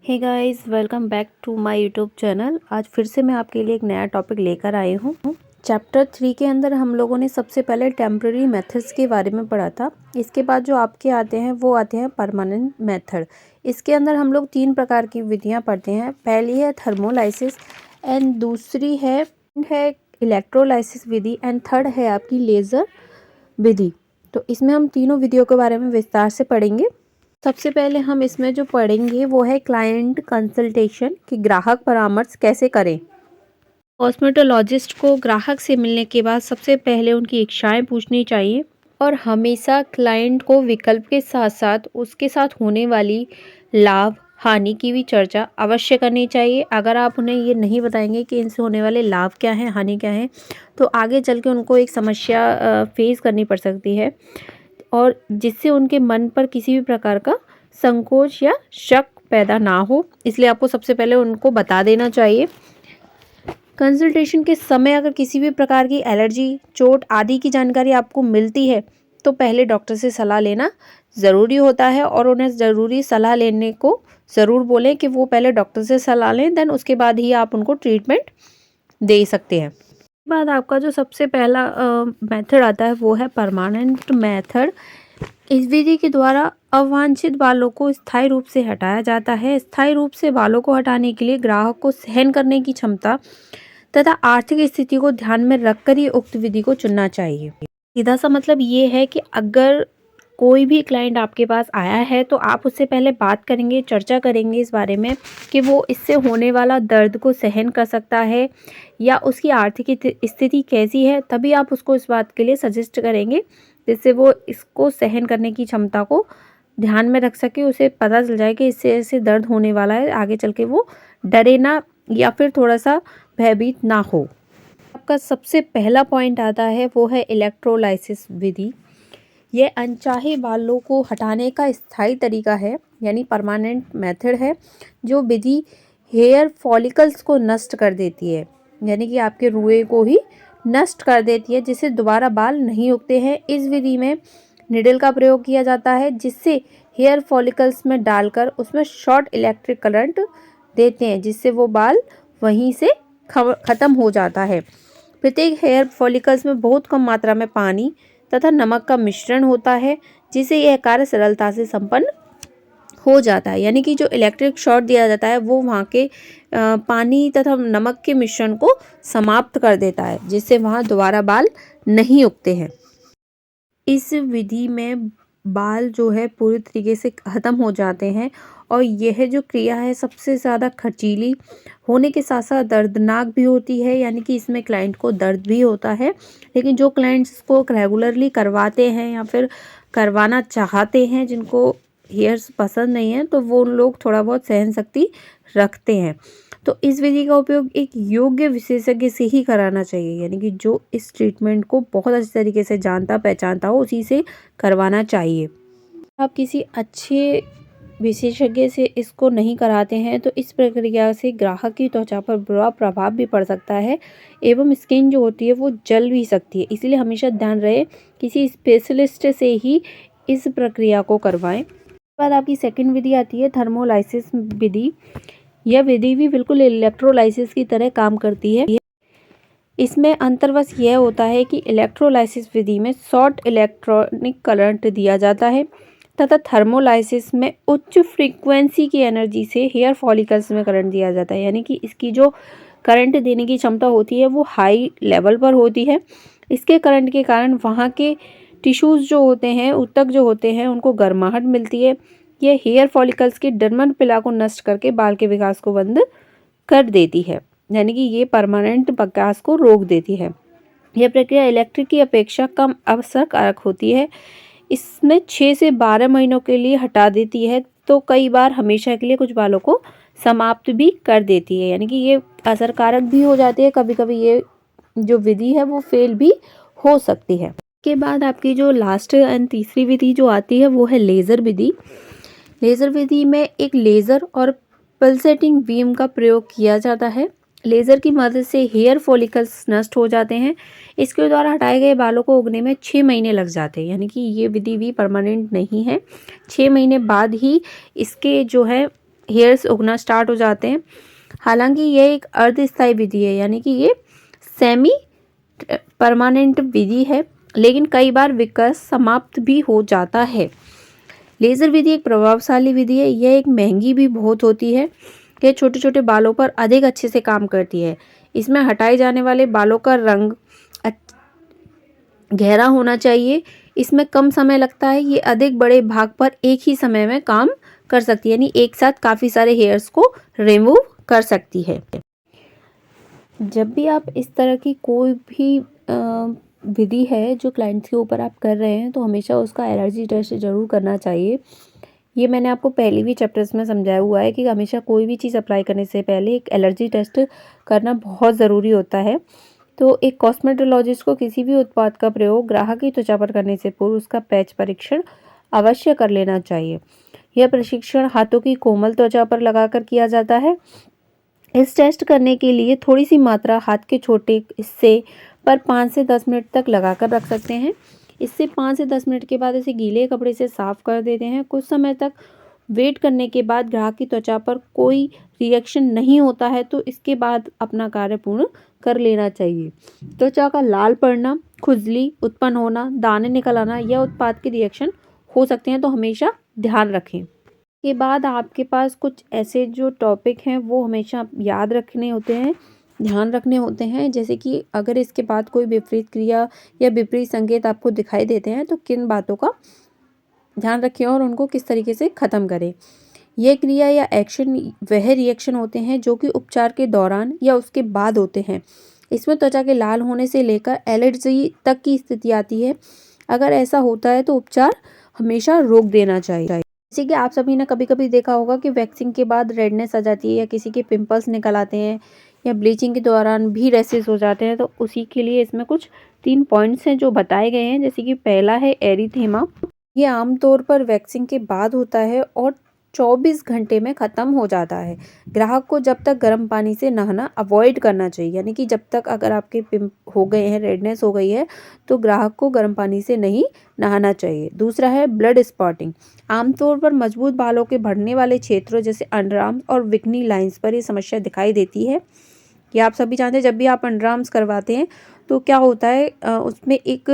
Hey guys, welcome back to my YouTube channel. आज फिर से मैं आपके लिए एक नया टॉपिक लेकर आई हूँ। चैप्टर 3 के अंदर हम लोगों ने सबसे पहले टेम्पररी मेथड्स के बारे में पढ़ा था। इसके बाद जो आपके आते हैं वो आते हैं परमानेंट मेथड। इसके अंदर हम लोग 3 प्रकार की विधियाँ पढ़ते हैं। पहली है थर्मोलाइसिस एंड दूसरी है इलेक्ट्रोलाइसिस विधि एंड थर्ड है आपकी लेज़र विधि। तो इसमें हम तीनों विधियों के बारे में विस्तार से पढ़ेंगे। सबसे पहले हम इसमें जो पढ़ेंगे वो है क्लाइंट कंसल्टेशन कि ग्राहक परामर्श कैसे करें। कॉस्मेटोलॉजिस्ट को ग्राहक से मिलने के बाद सबसे पहले उनकी इच्छाएं पूछनी चाहिए और हमेशा क्लाइंट को विकल्प के साथ साथ उसके साथ होने वाली लाभ हानि की भी चर्चा अवश्य करनी चाहिए। अगर आप उन्हें ये नहीं बताएंगे कि इनसे होने वाले लाभ क्या हैं, हानि क्या है, तो आगे चल के उनको एक समस्या फेस करनी पड़ सकती है और जिससे उनके मन पर किसी भी प्रकार का संकोच या शक पैदा ना हो। इसलिए आपको सबसे पहले उनको बता देना चाहिए। कंसल्टेशन के समय अगर किसी भी प्रकार की एलर्जी, चोट आदि की जानकारी आपको मिलती है तो पहले डॉक्टर से सलाह लेना ज़रूरी होता है और उन्हें ज़रूरी सलाह लेने को ज़रूर बोलें कि वो पहले डॉक्टर से सलाह लें, देन उसके बाद ही आप उनको ट्रीटमेंट दे सकते हैं। बाद आपका जो सबसे पहला मेथड आता है वो है परमानेंट मेथड। इस विधि के द्वारा अवांछित बालों को स्थायी रूप से हटाया जाता है। स्थायी रूप से बालों को हटाने के लिए ग्राहक को सहन करने की क्षमता तथा आर्थिक स्थिति को ध्यान में रखकर ही उक्त विधि को चुनना चाहिए। सीधा सा मतलब ये है कि अगर कोई भी क्लाइंट आपके पास आया है तो आप उससे पहले बात करेंगे, चर्चा करेंगे इस बारे में कि वो इससे होने वाला दर्द को सहन कर सकता है या उसकी आर्थिक स्थिति कैसी है, तभी आप उसको इस बात के लिए सजेस्ट करेंगे जिससे वो इसको सहन करने की क्षमता को ध्यान में रख सके। उसे पता चल जाए कि इससे ऐसे दर्द होने वाला है, आगे चल के वो डरे ना या फिर थोड़ा सा भयभीत ना हो। आपका सबसे पहला पॉइंट आता है वो है इलेक्ट्रोलाइसिस विधि। यह अनचाहे बालों को हटाने का स्थायी तरीका है, यानी परमानेंट मेथड है, जो विधि हेयर फॉलिकल्स को नष्ट कर देती है, यानी कि आपके रुए को ही नष्ट कर देती है, जिससे दोबारा बाल नहीं उगते हैं। इस विधि में निडल का प्रयोग किया जाता है जिससे हेयर फॉलिकल्स में डालकर उसमें शॉर्ट इलेक्ट्रिक करंट देते हैं, जिससे वो बाल वहीं से ख़त्म हो जाता है। प्रत्येक हेयर फॉलिकल्स में बहुत कम मात्रा में पानी तथा नमक का मिश्रण होता है, जिससे यह कार्य सरलता से संपन्न हो जाता है। यानी कि जो इलेक्ट्रिक शॉर्ट दिया जाता है वो वहाँ के पानी तथा नमक के मिश्रण को समाप्त कर देता है, जिससे वहाँ दोबारा बाल नहीं उगते हैं। इस विधि में बाल जो है पूरी तरीके से ख़त्म हो जाते हैं और यह जो क्रिया है सबसे ज़्यादा खर्चीली होने के साथ साथ दर्दनाक भी होती है, यानी कि इसमें क्लाइंट को दर्द भी होता है। लेकिन जो क्लाइंट्स को रेगुलरली करवाते हैं या फिर करवाना चाहते हैं, जिनको हेयर्स पसंद नहीं है, तो वो लोग थोड़ा बहुत सहन शक्ति रखते हैं। तो इस विधि का उपयोग एक योग्य विशेषज्ञ से ही कराना चाहिए, यानी कि जो इस ट्रीटमेंट को बहुत अच्छे तरीके से जानता पहचानता हो उसी से करवाना चाहिए। आप किसी अच्छे विशेषज्ञ से इसको नहीं कराते हैं तो इस प्रक्रिया से ग्राहक की त्वचा पर बुरा प्रभाव भी पड़ सकता है एवं स्किन जो होती है वो जल भी सकती है। इसलिए हमेशा ध्यान रहे किसी स्पेशलिस्ट से ही इस प्रक्रिया को करवाएं। उसके बाद आपकी सेकंड विधि आती है थर्मोलाइसिस विधि। यह विधि भी बिल्कुल इलेक्ट्रोलाइसिस की तरह काम करती है। इसमें अंतर बस यह होता है कि इलेक्ट्रोलाइसिस विधि में शॉर्ट इलेक्ट्रॉनिक करंट दिया जाता है तथा थर्मोलाइसिस में उच्च फ्रीक्वेंसी की एनर्जी से हेयर फॉलिकल्स में करंट दिया जाता है, यानी कि इसकी जो करंट देने की क्षमता होती है वो हाई लेवल पर होती है। इसके करंट के कारण वहाँ के टिश्यूज़ जो होते हैं, ऊतक जो होते हैं, उनको गर्माहट मिलती है। यह हेयर फॉलिकल्स की डर्मन पिला को नष्ट करके बाल के विकास को बंद कर देती है, यानी कि ये परमानेंट विकास को रोक देती है। यह प्रक्रिया इलेक्ट्रिक की अपेक्षा कम असरकारक होती है। इसमें 6 से 12 महीनों के लिए हटा देती है, तो कई बार हमेशा के लिए कुछ बालों को समाप्त भी कर देती है, यानी कि ये असरकारक भी हो जाती है। कभी कभी ये जो विधि है वो फेल भी हो सकती है। के बाद आपकी जो लास्ट एंड तीसरी विधि जो आती है वो है लेज़र विधि। लेज़र विधि में एक लेज़र और पल्सेटिंग बीम का प्रयोग किया जाता है। लेज़र की मदद से हेयर फॉलिकल्स नष्ट हो जाते हैं। इसके द्वारा हटाए गए बालों को उगने में 6 महीने लग जाते हैं, यानी कि ये विधि भी परमानेंट नहीं है। 6 महीने बाद ही इसके जो है हेयर्स उगना स्टार्ट हो जाते हैं। हालांकि यह एक अर्धस्थायी विधि है, यानी कि ये सेमी परमानेंट विधि है, लेकिन कई बार विकास समाप्त भी हो जाता है। लेज़र विधि एक प्रभावशाली विधि है। यह एक महंगी भी बहुत होती है। यह छोटे छोटे बालों पर अधिक अच्छे से काम करती है। इसमें हटाए जाने वाले बालों का रंग गहरा होना चाहिए। इसमें कम समय लगता है। ये अधिक बड़े भाग पर एक ही समय में काम कर सकती है, यानी एक साथ काफ़ी सारे हेयर्स को रिमूव कर सकती है। जब भी आप इस तरह की कोई भी विधि है जो क्लाइंट्स के ऊपर आप कर रहे हैं, तो हमेशा उसका एलर्जी टेस्ट ज़रूर करना चाहिए। ये मैंने आपको पहले भी चैप्टर्स में समझाया हुआ है कि हमेशा कोई भी चीज़ अप्लाई करने से पहले एक एलर्जी टेस्ट करना बहुत ज़रूरी होता है। तो एक कॉस्मेटोलॉजिस्ट को किसी भी उत्पाद का प्रयोग ग्राहक की त्वचा पर करने से पूर्व उसका पैच परीक्षण अवश्य कर लेना चाहिए। यह प्रशिक्षण हाथों की कोमल त्वचा पर लगाकर किया जाता है। इस टेस्ट करने के लिए थोड़ी सी मात्रा हाथ के छोटे हिस्से पर 5 से 10 मिनट तक लगाकर रख सकते हैं। इससे 5 से 10 मिनट के बाद इसे गीले कपड़े से साफ कर देते हैं। कुछ समय तक वेट करने के बाद ग्राहक की त्वचा पर कोई रिएक्शन नहीं होता है तो इसके बाद अपना कार्य पूर्ण कर लेना चाहिए। त्वचा का लाल पड़ना, खुजली उत्पन्न होना, दाने निकल आना या उत्पाद के रिएक्शन हो सकते हैं, तो हमेशा ध्यान रखें। के बाद आपके पास कुछ ऐसे जो टॉपिक हैं वो हमेशा याद रखने होते हैं, ध्यान रखने होते हैं, जैसे कि अगर इसके बाद कोई विपरीत क्रिया या विपरीत संकेत आपको दिखाई देते हैं तो किन बातों का ध्यान रखें और उनको किस तरीके से ख़त्म करें। यह क्रिया या एक्शन वह रिएक्शन होते हैं जो कि उपचार के दौरान या उसके बाद होते हैं। इसमें त्वचा के लाल होने से लेकर एलर्जी तक की स्थिति आती है। अगर ऐसा होता है तो उपचार हमेशा रोक देना चाहिए। जैसे कि आप सभी ने कभी कभी देखा होगा कि वैक्सिंग के बाद रेडनेस आ जाती है या किसी के पिंपल्स निकल आते हैं या ब्लीचिंग के दौरान भी रैसेस हो जाते हैं, तो उसी के लिए इसमें कुछ 3 पॉइंट्स हैं जो बताए गए हैं। जैसे कि पहला है एरिथेमा। ये आमतौर पर वैक्सिंग के बाद होता है और 24 घंटे में ख़त्म हो जाता है। ग्राहक को जब तक गर्म पानी से नहाना अवॉइड करना चाहिए, यानी कि जब तक अगर आपके पिंप हो गए हैं, रेडनेस हो गई है, तो ग्राहक को गर्म पानी से नहीं नहाना चाहिए। दूसरा है ब्लड स्पॉटिंग। आमतौर पर मजबूत बालों के बढ़ने वाले क्षेत्रों जैसे अंडरआर्म्स और विकनी लाइंस पर ये समस्या दिखाई देती है। ये आप सभी जानते हैं, जब भी आप अंडरआर्म्स करवाते हैं तो क्या होता है, उसमें एक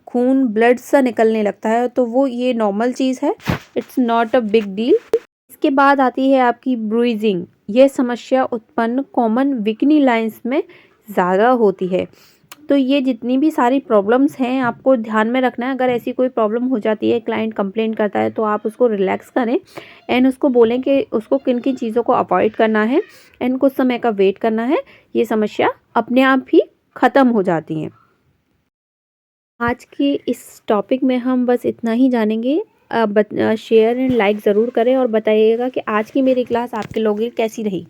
खून ब्लड सा निकलने लगता है, तो वो ये नॉर्मल चीज़ है, it's not a big deal. इसके बाद आती है आपकी ब्रूइजिंग। ये समस्या उत्पन्न कॉमन विकनी लाइंस में ज़्यादा होती है। तो ये जितनी भी सारी प्रॉब्लम्स हैं आपको ध्यान में रखना है। अगर ऐसी कोई प्रॉब्लम हो जाती है, क्लाइंट कंप्लेंट करता है, तो आप उसको रिलैक्स करें एंड उसको बोलें कि उसको किन किन चीज़ों को अवॉइड करना है एंड कुछ समय का वेट करना है। ये समस्या अपने आप ही ख़त्म हो जाती है। आज के इस टॉपिक में हम बस इतना ही जानेंगे। शेयर एंड लाइक ज़रूर करें और बताइएगा कि आज की मेरी क्लास आपके लोगों की कैसी रही।